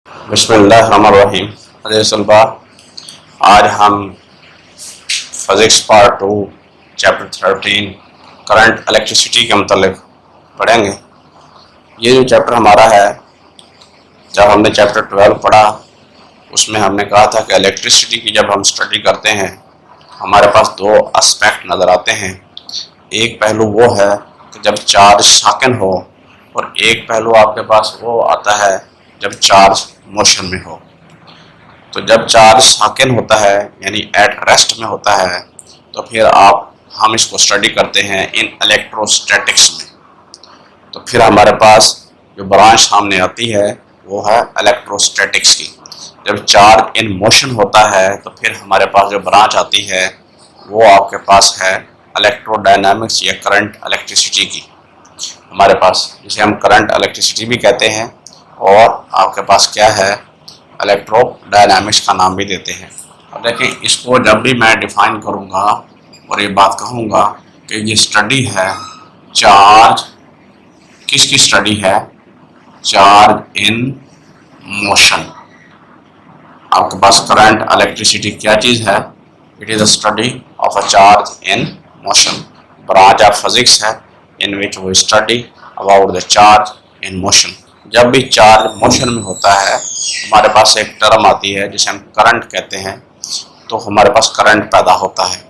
बिस्मिल्लाहिर्रहमानिर्रहीम। अज़ीज़ तलबा, आज हम physics part 2 chapter 13 current electricity के मतलब पढ़ेंगे। ये जो चैप्टर हमारा है, जब हमने चैप्टर 12 पढ़ा उसमें हमने कहा था कि इलेक्ट्रिसिटी की जब हम स्टडी करते हैं हमारे पास दो एस्पेक्ट नज़र आते हैं। एक पहलू वो है कि जब चार्ज साकिन हो, और एक पहलू आपके पास वो आता है जब चार्ज मोशन में हो। तो जब चार्ज साकिन होता है यानी एट रेस्ट में होता है, तो फिर हम इसको स्टडी करते हैं इन इलेक्ट्रोस्टैटिक्स में। तो फिर हमारे पास जो ब्रांच सामने आती है वो है इलेक्ट्रोस्टैटिक्स की। जब चार्ज इन मोशन होता है तो फिर हमारे पास जो ब्रांच आती है वो आपके पास है इलेक्ट्रोडायनामिक्स या करंट इलेक्ट्रिसिटी की। हमारे पास जिसे हम करंट इलेक्ट्रिसिटी भी कहते हैं, और आपके पास क्या है, इलेक्ट्रोडायनामिक्स का नाम भी देते हैं। अब देखें, इसको जब भी मैं डिफाइन करूंगा और ये बात कहूंगा कि ये स्टडी है चार्ज, किसकी स्टडी है, चार्ज इन मोशन। आपके पास करंट इलेक्ट्रिसिटी क्या चीज़ है, it is a study of a charge in motion. Branch of physics है in which we study about the charge in motion. जब भी चार्ज मोशन में होता है हमारे पास एक टर्म आती है जिसे हम करंट कहते हैं, तो हमारे पास करंट पैदा होता है।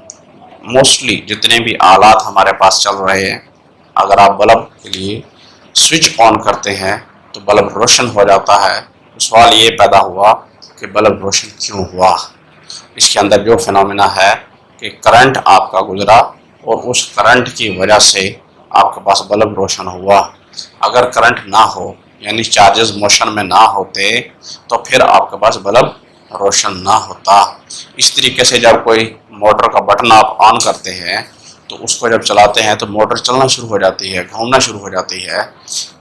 मोस्टली जितने भी आलात हमारे पास चल रहे हैं, अगर आप बल्ब के लिए स्विच ऑन करते हैं तो बल्ब रोशन हो जाता है। तो सवाल ये पैदा हुआ कि बल्ब रोशन क्यों हुआ। इसके अंदर जो फिनोमेना है कि करंट आपका गुजरा और उस करंट की वजह से आपके पास बल्ब रोशन हुआ। अगर करंट ना हो यानी चार्जेस मोशन में ना होते तो फिर आपके पास बल्ब रोशन ना होता। इस तरीके से जब कोई मोटर का बटन आप ऑन करते हैं तो उसको जब चलाते हैं तो मोटर चलना शुरू हो जाती है, घूमना शुरू हो जाती है,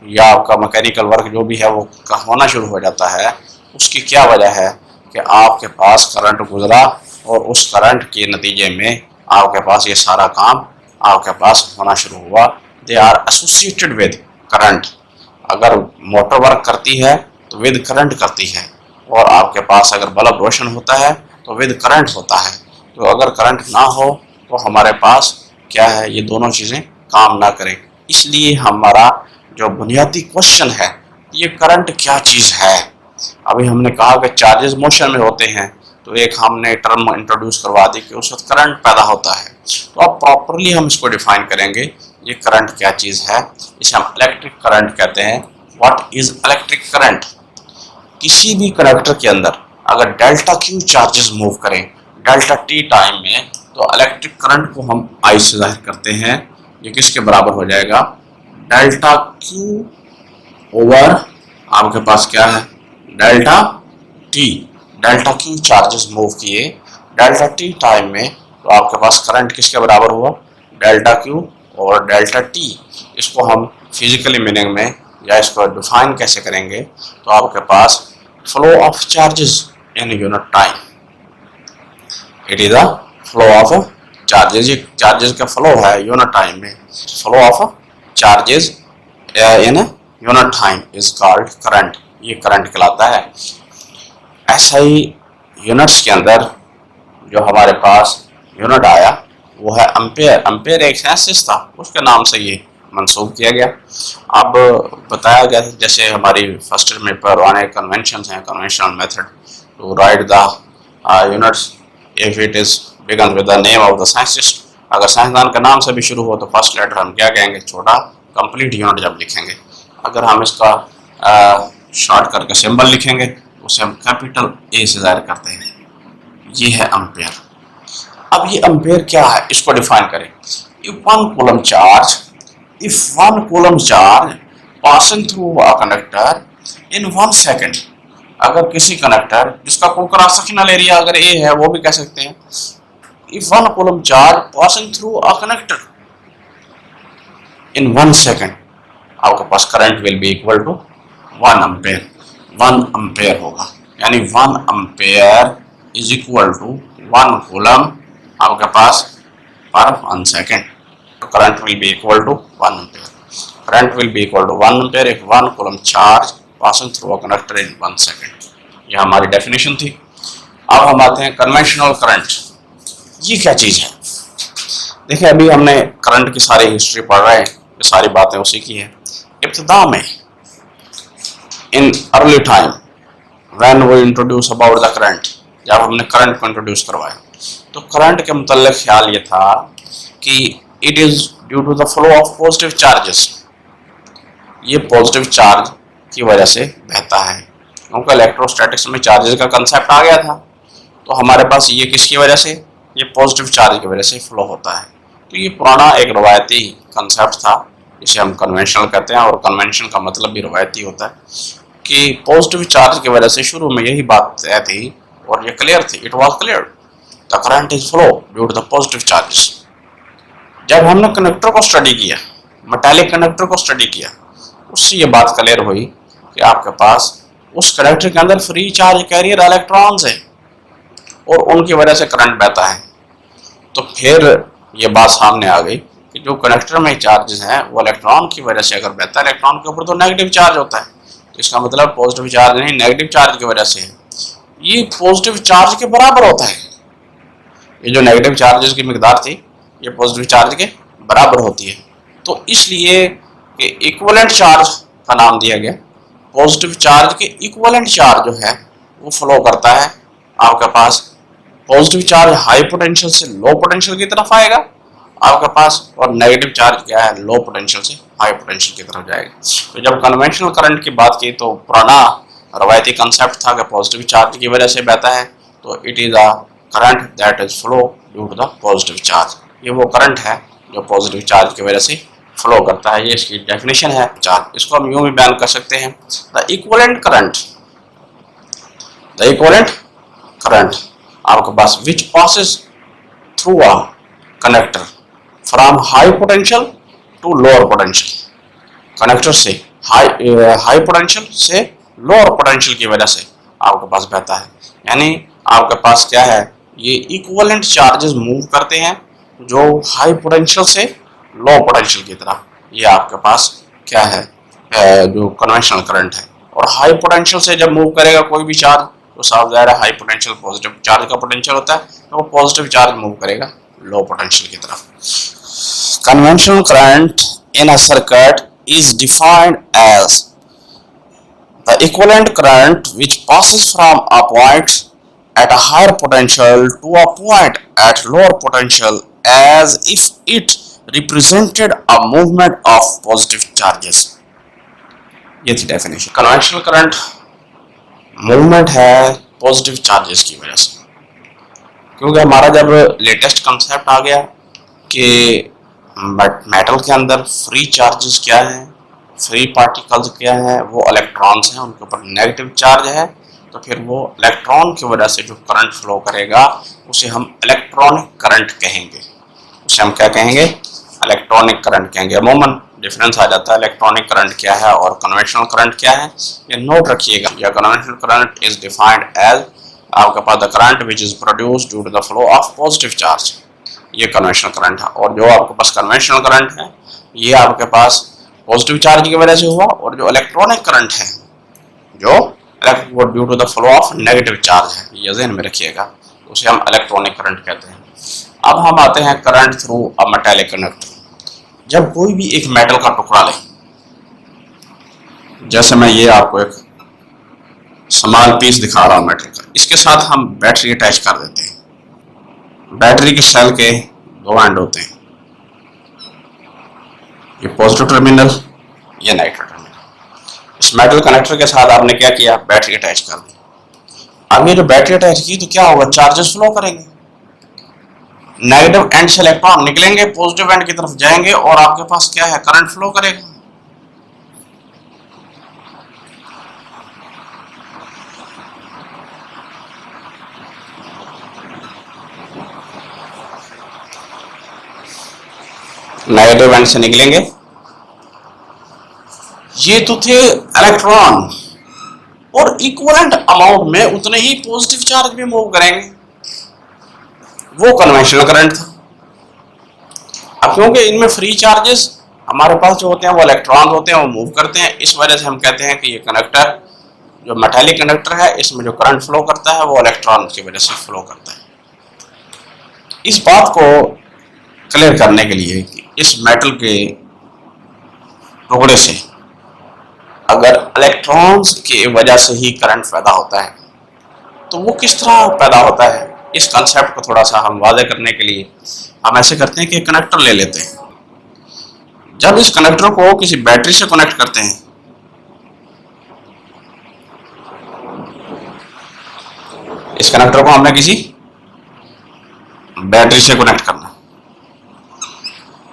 या आपका मैकेनिकल वर्क जो भी है वो होना शुरू हो जाता है। उसकी क्या वजह है कि आपके पास करंट गुजरा और उस करंट के नतीजे में आपके पास ये सारा काम आपके पास होना शुरू हुआ। They are associated with current. अगर मोटर वर्क करती है तो विद करंट करती है, और आपके पास अगर बल्ब रोशन होता है तो विद करंट होता है। तो अगर करंट ना हो तो हमारे पास क्या है, ये दोनों चीज़ें काम ना करें। इसलिए हमारा जो बुनियादी क्वेश्चन है, ये करंट क्या चीज़ है। अभी हमने कहा कि चार्जेस मोशन में होते हैं, तो एक हमने टर्म इंट्रोड्यूस करवा दी कि उस वक्त करंट पैदा होता है। तो अब प्रॉपरली हम इसको डिफाइन करेंगे, ये करंट क्या चीज़ है। इसे हम इलेक्ट्रिक करंट कहते हैं। What is electric current. किसी भी कंडक्टर के अंदर अगर डेल्टा क्यू चार्जेस मूव करें डेल्टा टी टाइम में, तो इलेक्ट्रिक करंट को हम आई से जाहिर करते हैं। ये किसके बराबर हो जाएगा, डेल्टा क्यू ओवर आपके पास क्या है, delta T. Delta Q charges move किए डेल्टा टी टाइम में, तो आपके पास करंट किसके बराबर हुआ, डेल्टा क्यू और डेल्टा टी। इसको हम फिजिकली मीनिंग में या इसको डिफाइन कैसे करेंगे, तो आपके पास flow of charges in unit time. It is a flow of charges. ये चार्जेस का फ्लो है यूनिट टाइम में। Flow of charges in unit time is called current. ये करंट कहलाता है। ऐसा ही यूनिट्स के अंदर जो हमारे पास यूनिट आया वो है एम्पेयर। एम्पेयर एक साइंस था, उसके नाम से ये मंसूब किया गया। अब बताया गया जैसे हमारी फर्स्ट ईयर में पुराने कन्वेंशन हैं, conventional method to write the units if it is began with the name of the scientist. अगर साइंसदान के नाम से भी शुरू हो तो फर्स्ट लेटर हम क्या कहेंगे, छोटा। कंप्लीट यूनिट जब लिखेंगे, अगर हम इसका शॉर्ट करके सिंबल लिखेंगे उसे हम कैपिटल ए से जाहिर करते हैं। ये है एम्पेयर। अब ये एम्पेयर क्या है, इसको डिफाइन करें। If one coulomb charge passing through a conductor in 1 second. अगर किसी कंडक्टर जिसका कोई क्रॉस सेक्शनल एरिया अगर ए है वो भी कह सकते हैं, if one coulomb charge passing through a conductor in 1 second, आपके पास current will be equal to 1 ampere. 1 ampere होगा, यानी 1 ampere is equal to 1 coulomb आपके पास पर 1 सेकेंड। तो current will be equal to 1 ampere. Current will be equal to 1 ampere if 1 coulomb charge passing through a conductor in 1 second. ये हमारी definition थी। अब हम आते हैं कन्वेंशनल करंट। ये क्या चीज है? देखिए, अभी हमने करंट की सारी हिस्ट्री पढ़ रहे हैं, ये सारी बातें उसी की है। इब्तिदा में in early time when we introduce about the current, जब हमने करंट को इंट्रोड्यूस करवाया तो करंट के मुतल्लिक ख्याल ये था कि it is due to the flow of positive charges. ये पॉजिटिव चार्ज की वजह से बहता है, क्योंकि इलेक्ट्रोस्टैटिक्स में चार्जेस का कंसेप्ट आ गया था। तो हमारे पास ये किसकी वजह से, ये पॉजिटिव चार्ज की वजह से फ्लो होता है। तो ये पुराना एक रवायती कंसेप्ट था, इसे हम कन्वेंशनल कहते हैं, और कन्वेंशन का मतलब भी रवायती होता है कि पॉजिटिव चार्ज की वजह से शुरू में यही बात तय थी और ये क्लियर थी। It was clear the current is flow due to the positive charges. जब हमने कनेक्टर को स्टडी किया, मेटालिक कनेक्टर को स्टडी किया, उससे ये बात क्लियर हुई कि आपके पास उस कनेक्टर के अंदर फ्री चार्ज कैरियर इलेक्ट्रॉन्स हैं और उनकी वजह से करंट बहता है। तो फिर ये बात सामने आ गई कि जो कनेक्टर में चार्जेस हैं वो इलेक्ट्रॉन की वजह से अगर बहता है, इलेक्ट्रॉन के ऊपर तो नेगेटिव चार्ज होता है, तो इसका मतलब पॉजिटिव चार्ज नहीं, नेगेटिव चार्ज की वजह से है। ये पॉजिटिव चार्ज के बराबर होता है। ये जो नेगेटिव चार्जेस की मिकदार थी ये पॉजिटिव चार्ज के बराबर होती है। तो इसलिए इक्विवेलेंट चार्ज का नाम दिया गया। पॉजिटिव चार्ज के इक्विवेलेंट चार्ज जो है वो फ्लो करता है आपके पास। पॉजिटिव चार्ज हाई पोटेंशियल से लो पोटेंशियल की तरफ आएगा आपके पास, और नेगेटिव चार्ज क्या है, लो पोटेंशियल से हाई पोटेंशियल की तरफ जाएगा। तो जब कन्वेंशनल करंट की बात की तो पुराना रवायती कंसेप्ट था कि पॉजिटिव चार्ज की वजह से बहता है, तो it is a current that is flow due to the positive charge. ये वो करंट है जो पॉजिटिव चार्ज की वजह से फ्लो करता है। ये इसकी डेफिनेशन है चार्ज। इसको हम यूं भी बयान कर सकते हैं, the equivalent current, the equivalent current आपके पास which passes through a connector from high potential to lower potential. Connector से हाई पोटेंशियल से लोअर पोटेंशियल की वजह से आपके पास बहता है। यानी आपके पास क्या है, ये इक्विवेलेंट चार्जेस मूव करते हैं जो हाई पोटेंशियल से लो पोटेंशियल की तरफ। ये आपके पास क्या है, जो कन्वेंशनल करंट है। और हाई पोटेंशियल से जब मूव करेगा कोई भी चार्ज तो साफ ज़ाहिर है हाई पोटेंशियल पॉजिटिव चार्ज का पोटेंशियल होता है, तो वो पॉजिटिव चार्ज मूव करेगा लो पोटेंशियल की तरफ। Conventional current in a circuit is defined as the equivalent current which passes from a point at a higher potential to a point at lower potential as if it represented a movement of positive charges। ये थी definition. Conventional current movement है positive charges की वजह से, क्योंकि हमारा जब latest concept आ गया कि मेटल के अंदर फ्री चार्जेस क्या है, फ्री पार्टिकल्स क्या है, वो इलेक्ट्रॉन्स हैं, उनके ऊपर नेगेटिव चार्ज है, तो फिर वो इलेक्ट्रॉन की वजह से जो करंट फ्लो करेगा उसे हम इलेक्ट्रॉनिक करंट कहेंगे। उसे हम क्या कहेंगे, इलेक्ट्रॉनिक करंट कहेंगे। अमूमन डिफरेंस आ जाता है इलेक्ट्रॉनिक करंट क्या है और कन्वेंशनल करंट क्या है, ये नोट रखिएगा। या conventional current is defined as आपके पास the current which is produced due to the flow of positive charge, ये कन्वेंशनल करंट है। और जो आपके पास कन्वेंशनल करंट है ये आपके पास पॉजिटिव चार्ज की वजह से हुआ, और जो इलेक्ट्रॉनिक करंट है जो due to the flow of negative charge है, ये ज़हन में रखिएगा, उसे हम इलेक्ट्रॉनिक करंट कहते हैं। अब हम आते हैं current through a metallic conductor. जब कोई भी एक मेटल का टुकड़ा लें, जैसे मैं ये आपको एक स्मॉल पीस दिखा रहा हूँ मेटल का, इसके साथ हम बैटरी अटैच कर देते हैं। बैटरी के सेल के दो एंड होते हैं, ये पॉजिटिव टर्मिनल, ये नेगेटिव टर्मिनल। इस मेटल कनेक्टर के साथ आपने क्या किया, बैटरी अटैच कर दी। अब ये जो बैटरी अटैच की तो क्या होगा, चार्जेस फ्लो करेंगे, नेगेटिव एंड से इलेक्ट्रॉन निकलेंगे, पॉजिटिव एंड की तरफ जाएंगे और आपके पास क्या है, करंट फ्लो करेगा। नेगेटिव एंड से निकलेंगे, ये तो थे इलेक्ट्रॉन, और इक्विवेलेंट अमाउंट में उतने ही पॉजिटिव चार्ज भी मूव करेंगे, वो कन्वेंशनल करंट था। अब क्योंकि इनमें फ्री चार्जेस हमारे पास जो होते हैं वो इलेक्ट्रॉन होते हैं, वो मूव करते हैं, इस वजह से हम कहते हैं कि ये कनेक्टर जो मेटालिक कंडक्टर है इसमें जो करंट फ्लो करता है वो इलेक्ट्रॉन की वजह से फ्लो करता है। इस बात को क्लियर करने के लिए कि इस मेटल के टुकड़े से अगर इलेक्ट्रॉन्स की वजह से ही करंट पैदा होता है तो वो किस तरह पैदा होता है, इस कंसेप्ट को थोड़ा सा हम वाज़ेह करने के लिए हम ऐसे करते हैं कि कनेक्टर ले लेते हैं। जब इस कनेक्टर को किसी बैटरी से कनेक्ट करते हैं इस कनेक्टर को हमने किसी बैटरी से कनेक्ट करना,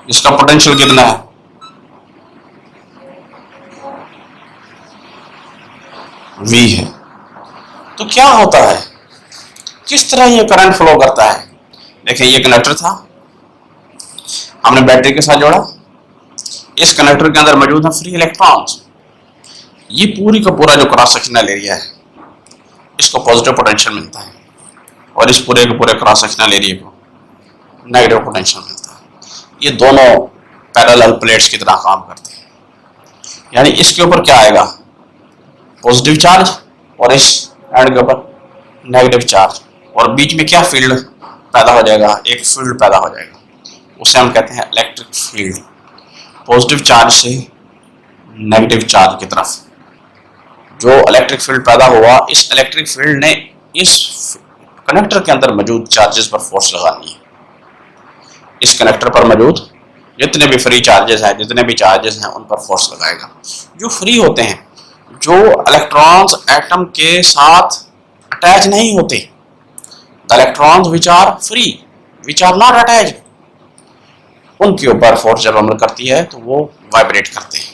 इसका पोटेंशियल कितना है, V है। तो क्या होता है, किस तरह ये करंट फ्लो करता है। देखिए ये कनेक्टर था, हमने बैटरी के साथ जोड़ा, इस कनेक्टर के अंदर मौजूद है फ्री इलेक्ट्रॉन्स। ये पूरी का पूरा जो क्रॉस सेक्शनल एरिया है इसको पॉजिटिव पोटेंशियल मिलता है और इस पूरे के पूरे क्रॉस सेक्शनल एरिया को नेगेटिव पोटेंशियल मिलता है। ये दोनों पैरेलल प्लेट्स की तरह काम करते हैं, यानी इसके ऊपर क्या आएगा, पॉजिटिव चार्ज, और इस एंड के ऊपर नेगेटिव चार्ज, और बीच में क्या फील्ड पैदा हो जाएगा, एक फील्ड पैदा हो जाएगा, उसे हम कहते हैं इलेक्ट्रिक फील्ड। पॉजिटिव चार्ज से नेगेटिव चार्ज की तरफ जो इलेक्ट्रिक फील्ड पैदा हुआ, इस इलेक्ट्रिक फील्ड ने इस कनेक्टर के अंदर मौजूद चार्जेस पर फोर्स लगानी है। इस कनेक्टर पर मौजूद जितने भी फ्री चार्जेस हैं, जितने भी चार्जेस हैं, उन पर फोर्स लगाएगा। जो फ्री होते हैं, जो इलेक्ट्रॉन्स एटम के साथ अटैच नहीं होते, the electrons which are free, which are not attach, उनके ऊपर फोर्स जब अमल करती है तो वो वाइब्रेट करते हैं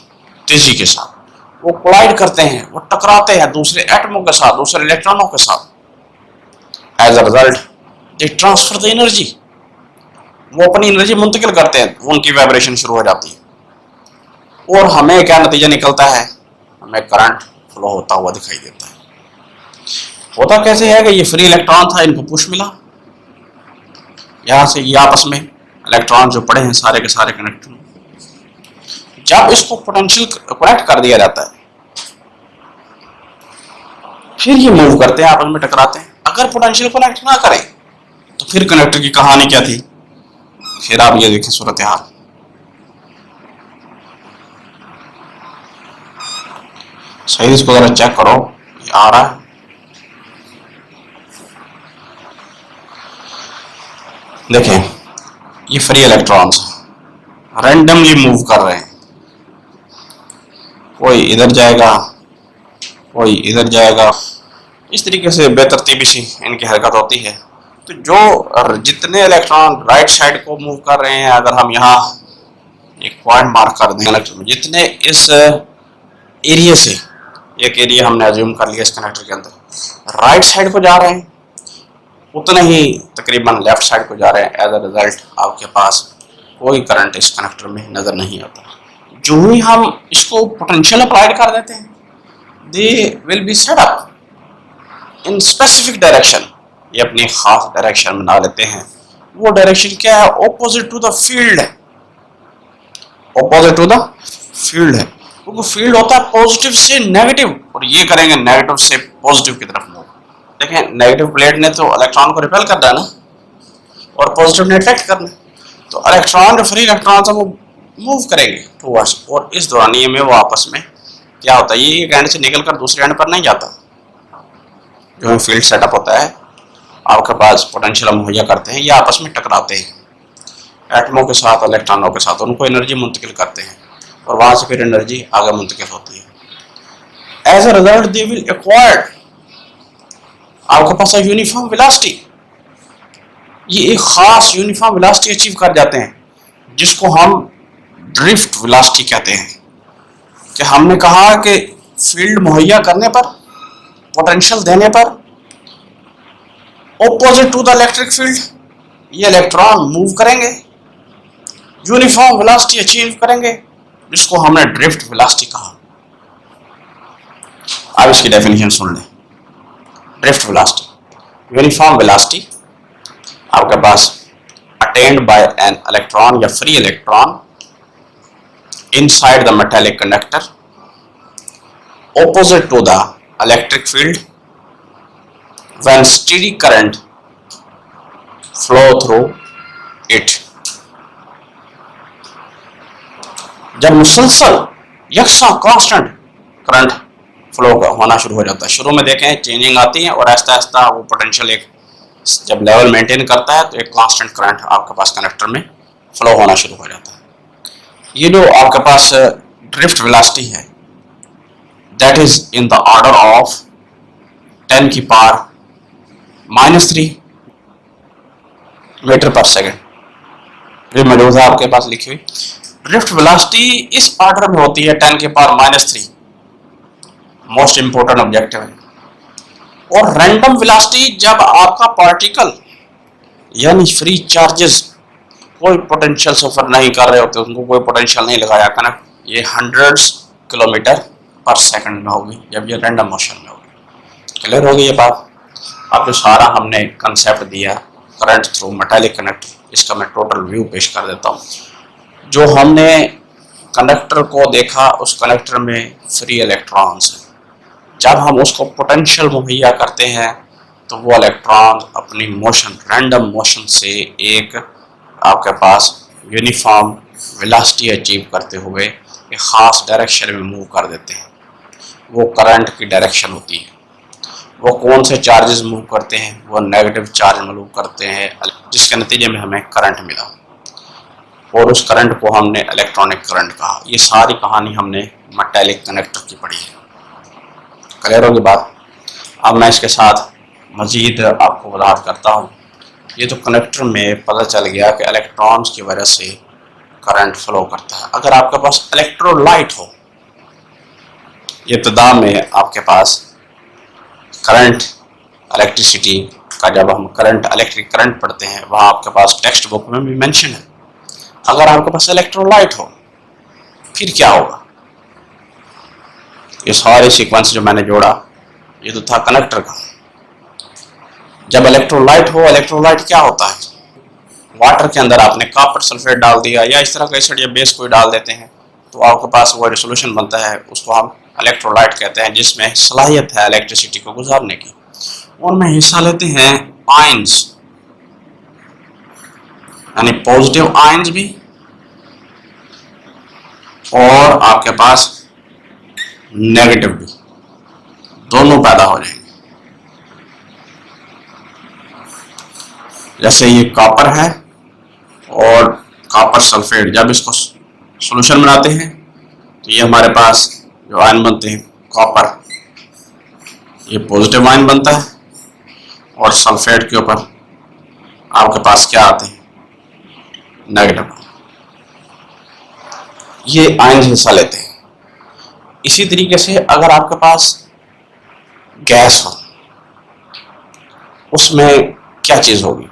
तेजी के साथ, वो कोलाइड करते हैं, वो टकराते हैं दूसरे एटमों के साथ, दूसरे इलेक्ट्रॉनों के साथ। As a result they transfer the energy, वो अपनी एनर्जी मुंतकिल करते हैं, उनकी वाइब्रेशन शुरू हो जाती है और हमें क्या नतीजा निकलता है, हमें करंट फ्लो होता हुआ दिखाई देता है। होता कैसे है कि ये फ्री इलेक्ट्रॉन था, इनको पुश मिला, यहां से ये आपस में इलेक्ट्रॉन जो पड़े हैं सारे के सारे कनेक्ट, जब इसको पोटेंशियल कनेक्ट कर दिया जाता है फिर ये मूव करते हैं, आपस में टकराते हैं। अगर पोटेंशियल कनेक्ट ना करें तो फिर कनेक्टर की कहानी क्या थी, फिर आप ये देखें सूरत हाल। सही इसको जरा चेक करो, ये आ रहा है, देखें ये फ्री इलेक्ट्रॉन्स रैंडमली मूव कर रहे हैं, कोई इधर जाएगा कोई इधर जाएगा, इस तरीके से बेतरतीबी सी इनकी हरकत होती है। तो जो जितने इलेक्ट्रॉन राइट साइड को मूव कर रहे हैं, अगर हम यहाँ एक पॉइंट मार्क कर दें, जितने इस एरिया से, एक एरिया हमने अज्यूम कर लिया इस कनेक्टर के अंदर, राइट साइड को जा रहे हैं, उतने ही तकरीबन लेफ्ट साइड को जा रहे हैं। एज अ रिजल्ट आपके पास कोई करंट इस कनेक्टर में नजर नहीं आता। जो ही हम इसको पोटेंशियल अप्लाइड कर देते हैं, they will be set up in specific direction, ये अपनी खास डायरेक्शन बना लेते हैं। वो डायरेक्शन क्या है, ऑपोजिट टू द फील्ड है, ऑपोजिट टू द फील्ड है, क्योंकि फील्ड होता है पॉजिटिव से नेगेटिव, और ये करेंगे नेगेटिव से पॉजिटिव की तरफ मूव। देखें नेगेटिव प्लेट ने तो इलेक्ट्रॉन को रिपेल करना है ना, और पॉजिटिव ने अट्रैक्ट करना, तो इलेक्ट्रॉन जो फ्री इलेक्ट्रॉन है वो मूव करेंगे टुवर्ड्स, और इस दौरानिये में वो आपस में क्या होता है, ये एक एंड से निकल कर दूसरे एंड पर नहीं जाता। जो फील्ड सेटअप होता है आपके पास, पोटेंशियल मुहैया करते हैं, ये आपस में टकराते हैं एटमों के साथ, इलेक्ट्रॉनों के साथ, उनको एनर्जी मुंतकिल करते हैं और वहां से फिर एनर्जी आगे मुंतकिल होती है। As a result they will acquired, आपके पास है यूनिफॉर्म वेलोसिटी, ये एक खास यूनिफॉर्म वेलोसिटी अचीव कर जाते हैं, जिसको हम ड्रिफ्ट वेलोसिटी कहते हैं। कि हमने कहा कि फील्ड मुहैया करने पर, पोटेंशियल देने पर, opposite to the electric field ये इलेक्ट्रॉन मूव करेंगे, यूनिफॉर्म वेलोसिटी अचीव करेंगे, जिसको हमने ड्रिफ्ट वेलोसिटी कहा। अब इसकी डेफिनेशन सुन लें। ड्रिफ्ट वेलोसिटी, यूनिफॉर्म वेलोसिटी आपके पास अटेन्ड बाय एन इलेक्ट्रॉन या free electron inside the metallic conductor opposite to the electric field when steady current flow through it। जब मुसलसल यकसा कांस्टेंट करंट फ्लो होना शुरू हो जाता है। शुरू में देखें चेंजिंग आती है और आहिस्ता आहिस्ता वो पोटेंशियल एक जब लेवल मेंटेन करता है तो एक कांस्टेंट करंट आपके पास कनेक्टर में फ्लो होना शुरू हो जाता है। ये जो आपके पास ड्रिफ्ट वेलोसिटी है that is in the order of 10 की पावर -3 मीटर पर सेकेंड। ये मौजूद है आपके पास लिखी हुई। ड्रिफ्ट वेलोसिटी इस ऑर्डर में होती है 10 की पावर -3, मोस्ट इंपोर्टेंट ऑब्जेक्टिव है। और रैंडम वेलोसिटी जब आपका पार्टिकल यानी फ्री चार्जेस कोई पोटेंशियल सफर नहीं कर रहे होते, उनको कोई पोटेंशियल नहीं लगाया कनेक्ट, ये 100 किलोमीटर पर सेकंड में होगी जब ये रैंडम मोशन में होगी। क्लियर होगी ये बात। अब जो सारा हमने कंसेप्ट दिया करंट थ्रू मेटालिक कनेक्टर, इसका मैं टोटल व्यू पेश कर देता हूँ। जो हमने कंडक्टर को देखा उस कंडक्टर में फ्री इलेक्ट्रॉन्स हैं। जब हम उसको पोटेंशियल मुहैया करते हैं तो वो इलेक्ट्रॉन अपनी मोशन रैंडम मोशन से एक आपके पास यूनिफॉर्म वेलोसिटी अचीव करते हुए एक ख़ास डायरेक्शन में मूव कर देते हैं। वो करंट की डायरेक्शन होती है। वो कौन से चार्जेस मूव करते हैं? वो नेगेटिव चार्ज मूव करते हैं, जिसके नतीजे में हमें करंट मिला और उस करंट को हमने इलेक्ट्रॉनिक करंट कहा। ये सारी कहानी हमने मेटालिक कनेक्टर की पढ़ी है। क्लियर होगी बात। अब मैं इसके साथ मज़ीद आपको वजाहत करता हूँ। ये तो कनेक्टर में पता चल गया कि इलेक्ट्रॉन्स की वजह से करंट फ्लो करता है। अगर आपके पास इलेक्ट्रोलाइट हो, इब्तिदा में आपके पास करंट इलेक्ट्रिसिटी का जब हम करंट इलेक्ट्रिक करंट पढ़ते हैं वहाँ आपके पास टेक्स्ट बुक में भी मेंशन है। अगर आपके पास इलेक्ट्रोलाइट हो फिर क्या होगा? ये सारे सीक्वेंस जो मैंने जोड़ा ये तो था कनेक्टर का। जब इलेक्ट्रोलाइट हो, इलेक्ट्रोलाइट क्या होता है? वाटर के अंदर आपने कॉपर सल्फेट डाल दिया या इस तरह का एसिड या बेस कोई डाल देते हैं तो आपके पास वो रेसोल्यूशन बनता है, उसको हम इलेक्ट्रोलाइट कहते हैं, जिसमें सलाहियत है इलेक्ट्रिसिटी को गुजारने की। उनमें हिस्सा लेते हैं आयंस, यानी पॉजिटिव आयंस भी और आपके पास नेगेटिव भी, दोनों पैदा हो जाएंगे। जैसे ये कॉपर है और कॉपर सल्फेट, जब इसको सॉल्यूशन बनाते हैं तो ये हमारे पास जो आयन बनते हैं कॉपर, ये पॉजिटिव आयन बनता है और सल्फेट के ऊपर आपके पास क्या आते हैं? नेगेटिव। ये आयन हिस्सा लेते हैं। इसी तरीके से अगर आपके पास गैस हो, उसमें क्या चीज होगी?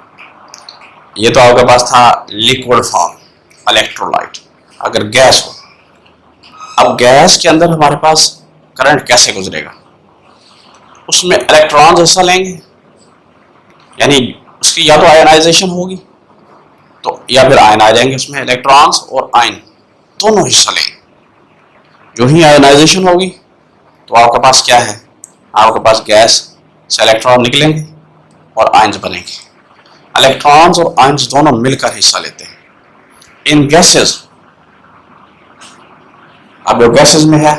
ये तो आपके पास था लिक्विड फॉर्म इलेक्ट्रोलाइट। अगर गैस हो, अब गैस के अंदर हमारे पास करंट कैसे गुजरेगा? उसमें इलेक्ट्रॉन्स हिस्सा लेंगे, यानी उसकी या तो आयनाइजेशन होगी तो या फिर आयन आ जाएंगे उसमें। इलेक्ट्रॉन्स और आयन दोनों हिस्सा लेंगे। जो ही आयनाइजेशन होगी तो आपके पास क्या है? आपके पास गैस से इलेक्ट्रॉन निकलेंगे और आयन्स बनेंगे। इलेक्ट्रॉन्स और आयन्स दोनों मिलकर हिस्सा लेते हैं इन गैसेस। अब जो गैसेस में है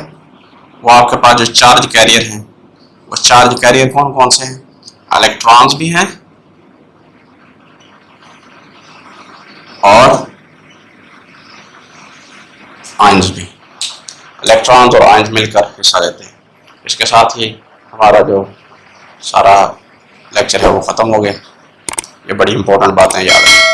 वो आपके पास जो चार्ज कैरियर हैं, वो चार्ज कैरियर कौन कौन से हैं? इलेक्ट्रॉन्स भी हैं और आयन्स भी। इलेक्ट्रॉन्स और आयन्स मिलकर हिस्सा लेते हैं। इसके साथ ही हमारा जो सारा लेक्चर है वो ख़त्म हो गया। ये बड़ी इंपॉर्टेंट बातें याद रखें।